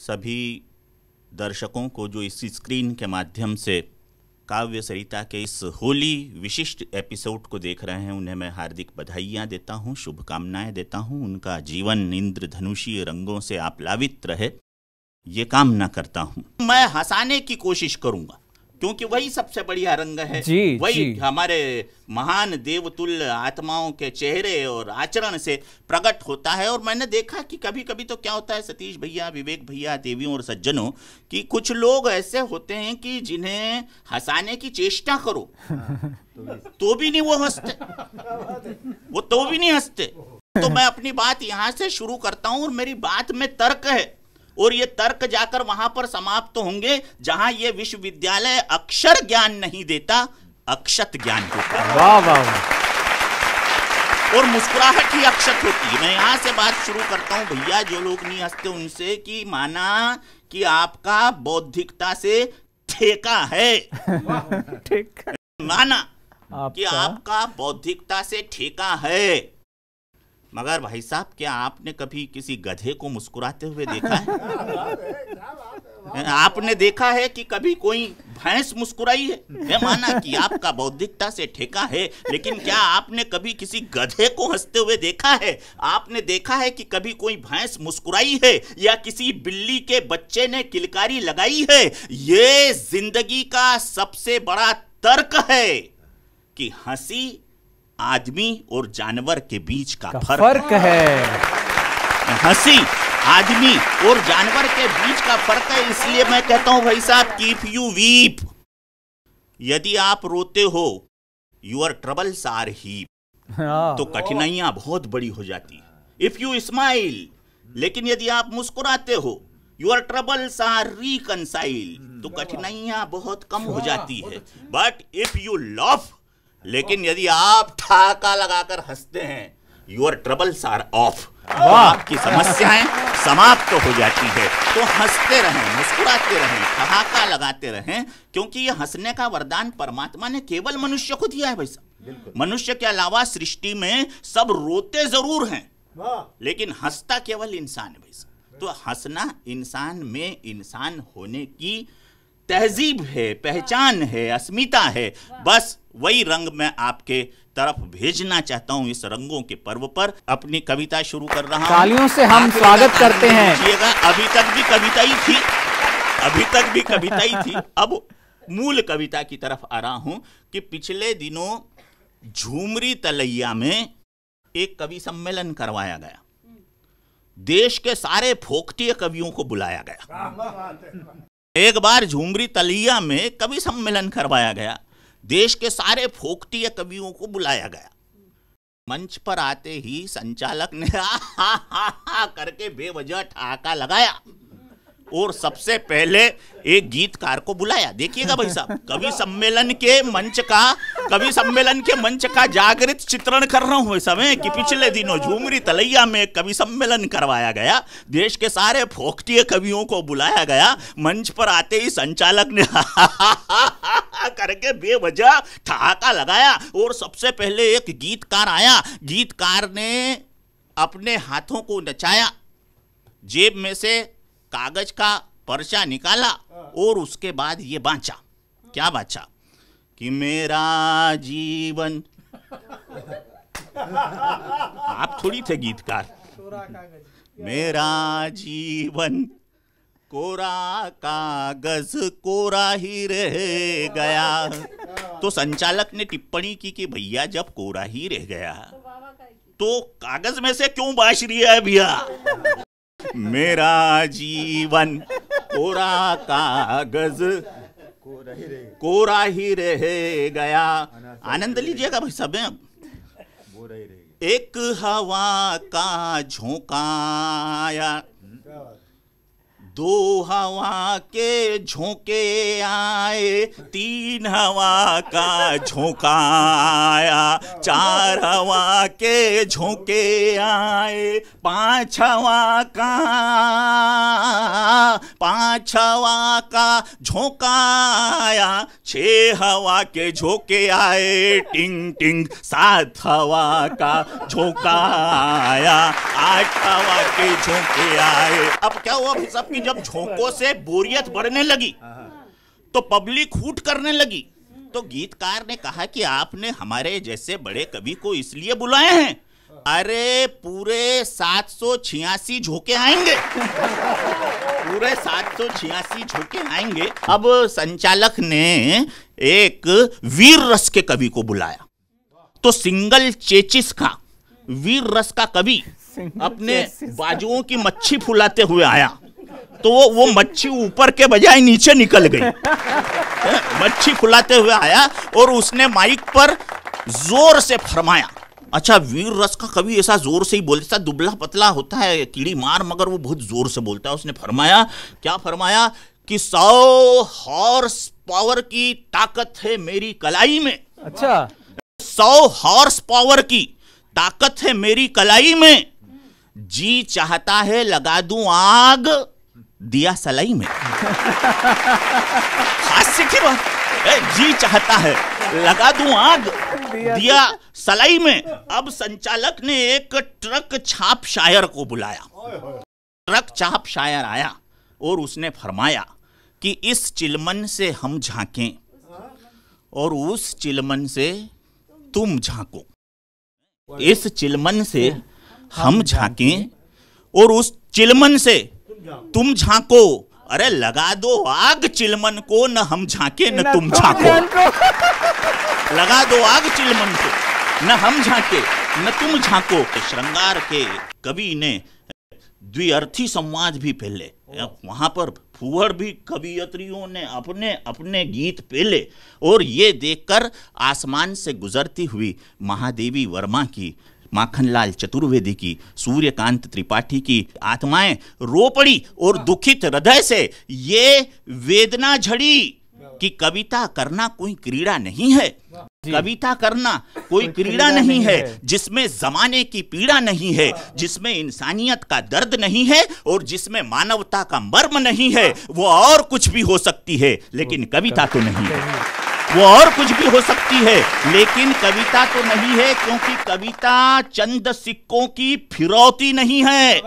सभी दर्शकों को जो इस स्क्रीन के माध्यम से काव्य सरिता के इस होली विशिष्ट एपिसोड को देख रहे हैं, उन्हें मैं हार्दिक बधाइयाँ देता हूँ, शुभकामनाएं देता हूँ। उनका जीवन इंद्रधनुषीय रंगों से आप्लावित रहे, ये कामना करता हूँ। मैं हंसाने की कोशिश करूँगा क्योंकि वही सबसे बढ़िया रंग है। वही हमारे महान देवतुल्य आत्माओं के चेहरे और आचरण से प्रकट होता है। और मैंने देखा कि कभी कभी तो क्या होता है सतीश भैया, विवेक भैया, देवियों और सज्जनों, कि कुछ लोग ऐसे होते हैं कि जिन्हें हंसाने की चेष्टा करो तो भी नहीं वो हंसते, वो तो भी नहीं हंसते। तो मैं अपनी बात यहाँ से शुरू करता हूँ और मेरी बात में तर्क है और ये तर्क जाकर वहां पर समाप्त होंगे जहां ये विश्वविद्यालय अक्षर ज्ञान नहीं देता, अक्षत ज्ञान देता है। वाह वाह। और मुस्कुराहट ही अक्षत होती है। मैं यहां से बात शुरू करता हूं भैया, जो लोग नहीं हंसते उनसे, कि माना कि आपका बौद्धिकता से ठेका है, माना कि आपका बौद्धिकता से ठेका है, मगर भाई साहब क्या आपने कभी किसी गधे को मुस्कुराते हुए देखा है? आपने देखा है कि कभी कोई भैंस मुस्कुराई है? मैं माना कि आपका बौद्धिकता से ठेका है, लेकिन क्या आपने कभी किसी गधे को हंसते हुए देखा है? आपने देखा है कि कभी कोई भैंस मुस्कुराई है या किसी बिल्ली के बच्चे ने किलकारी लगाई है? ये जिंदगी का सबसे बड़ा तर्क है कि हंसी आदमी और जानवर के बीच का फर्क है। हंसी आदमी और जानवर के बीच का फर्क है। इसलिए मैं कहता हूं भाई साहब, कीप यू वीप, यदि आप रोते हो योर ट्रबल्स आर हीप, तो कठिनाइयां बहुत बड़ी हो जाती है। इफ यू स्माइल, लेकिन यदि आप मुस्कुराते हो योर ट्रबल्स आर रिकंसाइल, तो कठिनाइयां बहुत कम हो जाती है। बट इफ यू लव, लेकिन यदि आप ठहाका लगाकर हंसते हैं, योर ट्रबल्स आर ऑफ, आपकी समस्याएं समाप्त हो जाती है। तो हंसते रहें, मुस्कुराते रहें, ठहाका लगाते रहें, क्योंकि ये हंसने का वरदान परमात्मा ने केवल मनुष्य को दिया है भाई साहब। मनुष्य के अलावा सृष्टि में सब रोते जरूर हैं, लेकिन हंसता केवल इंसान है भाई साहब। तो हंसना इंसान में इंसान होने की तहजीब है, पहचान है, अस्मिता है। बस वही रंग मैं आपके तरफ भेजना चाहता हूं। इस रंगों के पर्व पर अपनी कविता शुरू कर रहा हूं। तालियों से हम स्वागत करते हैं। अभी तक भी कविता ही थी, अभी तक भी कविता ही थी। अब मूल कविता की तरफ आ रहा हूं कि पिछले दिनों झूमरी तलैया में एक कवि सम्मेलन करवाया गया। देश के सारे फोकटिया कवियों को बुलाया गया। एक बार झूमरी तलैया में कवि सम्मेलन करवाया गया, देश के सारे फोकटिया कवियों को बुलाया गया। मंच पर आते ही संचालक ने हा करके बेवजह ठहाका लगाया और सबसे पहले एक गीतकार को बुलाया। देखिएगा भाई साहब, कवि सम्मेलन के मंच का जागृत चित्रण कर रहा हूं इस समय कि पिछले दिनों झूमरी तलैया में कवि सम्मेलन करवाया गया, देश के सारे फोकटिया कवियों को बुलाया गया। मंच पर आते ही संचालक ने करके बेवजह ठहाका लगाया और सबसे पहले एक गीतकार आया। गीतकार ने अपने हाथों को नचाया, जेब में से कागज का पर्चा निकाला और उसके बाद ये बांचा। क्या बांचा? कि मेरा जीवन आप थोड़ी थे गीतकार। मेरा जीवन कोरा कागज कोरा ही रह गया। तो संचालक ने टिप्पणी की कि भैया जब कोरा ही रह गया तो कागज में से क्यों बांच रही है भैया? मेरा जीवन कोरा कागज कोरा ही रह गया। आनंद लीजिएगा भाई सब। एक हवा का झोंका आया, दो हवा के झोंके आए, तीन हवा का झोंका आया, चार हवा के झोंके आए, पांच हवा का 5 हवा का झोंका आया, 6 हवा के झोंके आए टिंग टिंग, 7 हवा का झोंका आया, 8 हवा के झोंके आए। अब क्या हुआ सबकी, जब झोंकों से बोरियत बढ़ने लगी तो पब्लिक हूट करने लगी। तो गीतकार ने कहा कि आपने हमारे जैसे बड़े कवि को इसलिए बुलाए हैं, अरे पूरे 786 झोंके आएंगे, पूरे 786 झोंके आएंगे। अब संचालक ने एक वीर रस के कवि को बुलाया, तो सिंगल चेचिस का वीर रस का कवि अपने बाजुओं की मच्छी फुलाते हुए आया, तो वो मच्छी ऊपर के बजाय नीचे निकल गई। मच्छी फुलाते हुए आया और उसने माइक पर जोर से फरमाया। अच्छा, वीर रस का कवि ऐसा जोर से ही बोलता, दुबला पतला होता है कीड़ी मार, मगर वो बहुत जोर से बोलता है। उसने फरमाया, क्या फरमाया कि 100 हॉर्स पावर की ताकत है मेरी कलाई में। अच्छा, 100 हॉर्स पावर की ताकत है मेरी कलाई में, जी चाहता है लगा दूं आग दिया सलाई में। हास्य की बात, जी चाहता है लगा दूं आग दिया सलाई में। अब संचालक ने एक ट्रक छाप शायर को बुलाया। ट्रक छाप शायर आया और उसने फरमाया कि इस चिलमन से हम झांकें और उस चिलमन से तुम झांको, इस चिलमन से हम झांकें और उस चिलमन से तुम झांको। अरे लगा दो आग चिलमन को, न हम झांके न तुम झांको। लगा दो आग चिलमन को, न हम झांके न तुम झांको। श्रृंगार के कवि ने द्विअर्थी संवाद भी पेले, वहां पर फूहड़ भी कवियत्रियों ने अपने अपने गीत पेले। और ये देखकर आसमान से गुजरती हुई महादेवी वर्मा की, माखनलाल चतुर्वेदी की, सूर्यकांत त्रिपाठी की आत्माएं रो पड़ी और दुखित हृदय से ये वेदना झड़ी कि कविता करना कोई क्रीड़ा नहीं है, कविता करना कोई क्रीड़ा नहीं है जिसमें जमाने की पीड़ा नहीं है, जिसमें इंसानियत का दर्द नहीं है और जिसमें मानवता का मर्म नहीं है। वो और कुछ भी हो सकती है लेकिन कविता तो नहीं है। वो और कुछ भी हो सकती है लेकिन कविता तो नहीं है, क्योंकि कविता चंद सिक्कों की फिरौती नहीं है।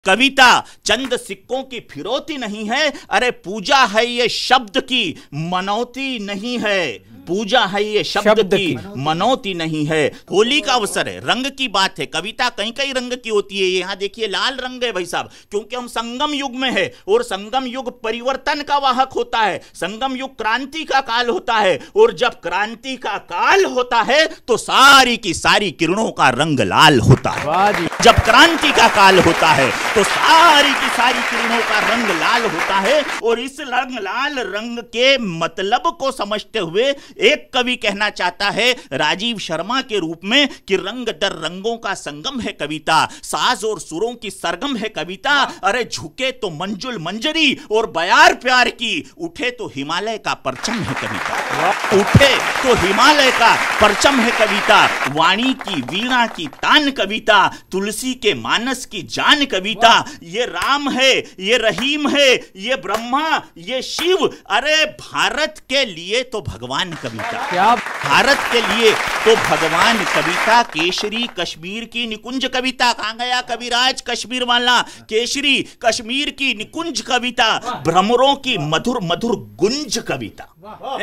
कविता चंद सिक्कों की फिरौती नहीं है। अरे पूजा है ये शब्द की, मनौती नहीं है। पूजा है ये शब्द की, मनौती नहीं है। होली का अवसर है, रंग की बात है। कविता कई कई रंग की होती है। यहाँ देखिए लाल रंग है भाई साहब, क्योंकि हम संगम युग में है और संगम युग परिवर्तन का वाहक होता है। संगम युग क्रांति का काल होता है और जब क्रांति का काल होता है तो सारी की सारी किरणों का रंग लाल होता है। जब क्रांति का काल होता है तो सारी की सारी किरणों का रंग लाल होता है। और इस रंग लाल रंग के मतलब को समझते हुए एक कवि कहना चाहता है राजीव शर्मा के रूप में कि रंग दर रंगों का संगम है कविता, साज और सुरों की सरगम है कविता। अरे झुके तो मंजुल मंजरी और बयार प्यार की, उठे तो हिमालय का परचम है कविता। उठे तो हिमालय का परचम है कविता। वाणी की वीणा की तान कविता, तुलसी के मानस की जान कविता। ये राम है, ये रहीम है, ये ब्रह्मा, ये शिव। अरे भारत के लिए तो भगवान कविता, क्या भारत के लिए तो भगवान कविता। केसरी कश्मीर की निकुंज कविता, कहां गया कविराज कश्मीर वाला। केसरी कश्मीर की निकुंज कविता, भ्रमरों की मधुर मधुर गुंज कविता।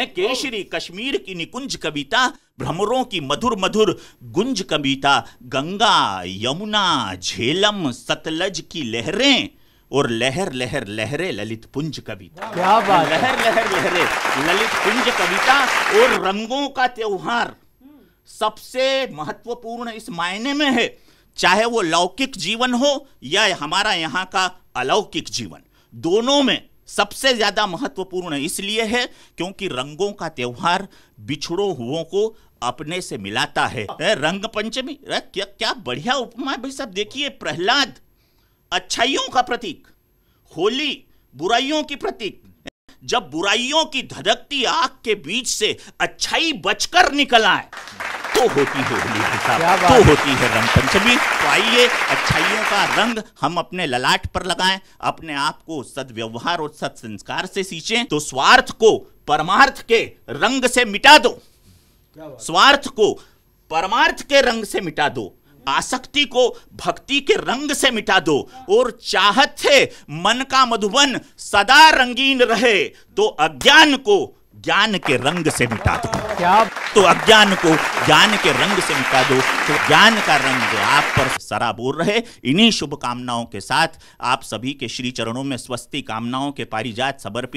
केसरी कश्मीर की निकुंज कविता, भ्रमरों की मधुर मधुर गुंज कविता। गंगा यमुना झेलम सतलज की लहरें और लहर लहर लहरे ललित पुंज कविता। क्या बात, लहर लहर लहरे ललित पुंज कविता। और रंगों का त्योहार सबसे महत्वपूर्ण इस मायने में है, चाहे वो लौकिक जीवन हो या हमारा यहाँ का अलौकिक जीवन, दोनों में सबसे ज्यादा महत्वपूर्ण इसलिए है क्योंकि रंगों का त्योहार बिछड़ो हुओं को अपने से मिलाता है। रंग पंचमी, क्या क्या बढ़िया उपमा है भाई साहब। देखिए प्रहलाद अच्छाइयों का प्रतीक, होली बुराइयों की प्रतीक। जब बुराइयों की धधकती आग के बीच से अच्छाई बचकर निकल आए तो होती है होली भाई क्या साहब, बात तो है। होती है रंग पंचमी। तो आइए अच्छाइयों का रंग हम अपने ललाट पर लगाएं, अपने आप को सद्व्यवहार और सत्संस्कार से सींचें। तो स्वार्थ को परमार्थ के रंग से मिटा दो, स्वार्थ को परमार्थ के रंग से मिटा दो, आसक्ति को भक्ति के रंग से मिटा दो, और चाहत से मन का मधुबन सदा रंगीन रहे तो अज्ञान को ज्ञान के रंग से मिटा दो। क्या तो अज्ञान को ज्ञान के रंग से मिटा दो, तो ज्ञान का रंग आप पर सराबोर रहे। इन्हीं शुभ कामनाओं के साथ आप सभी के श्री चरणों में स्वस्ति कामनाओं के पारिजात समर्पित